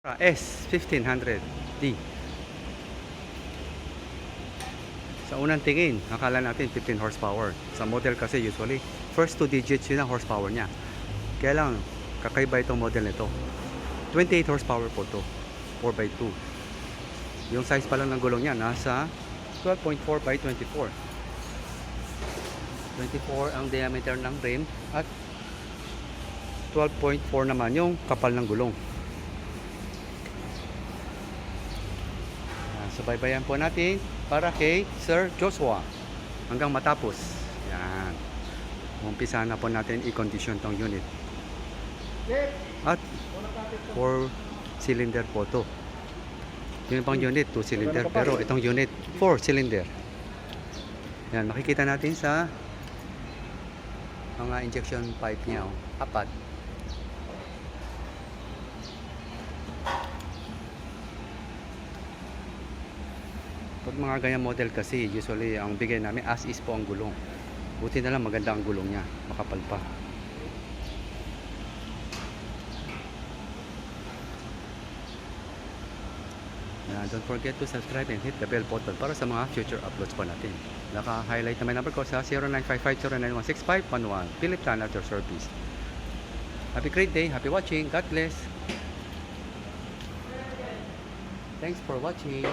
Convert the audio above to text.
S1500D. Sa unang tingin, akala natin 15 horsepower. Sa model kasi usually, first 2 digits yun ang horsepower niya. Kaya lang, kakaiba itong model nito. 28 horsepower po to, 4x2. Yung size pa lang ng gulong niya, nasa 12.4 by 24. 24 ang diameter ng rim at 12.4 naman yung kapal ng gulong. Subaybayan po natin para kay Sir Joshua hanggang matapos. Yan. Umpisa na po natin i-condition tong unit. At 4 cylinder po to. Yung pang unit 2 cylinder, pero itong unit 4 cylinder. Yan, makikita natin sa mga injection pipe niya, apat. Pag mga ganyan model kasi, usually ang bigay namin as is po ang gulong. Buti na lang maganda ang gulong niya, makapal pa. Don't forget to subscribe and hit the bell button para sa mga future uploads pa natin. Naka-highlight na may number ko sa 0955-0916511 Philippinees service. Have a great day, happy watching, God bless. Thanks for watching.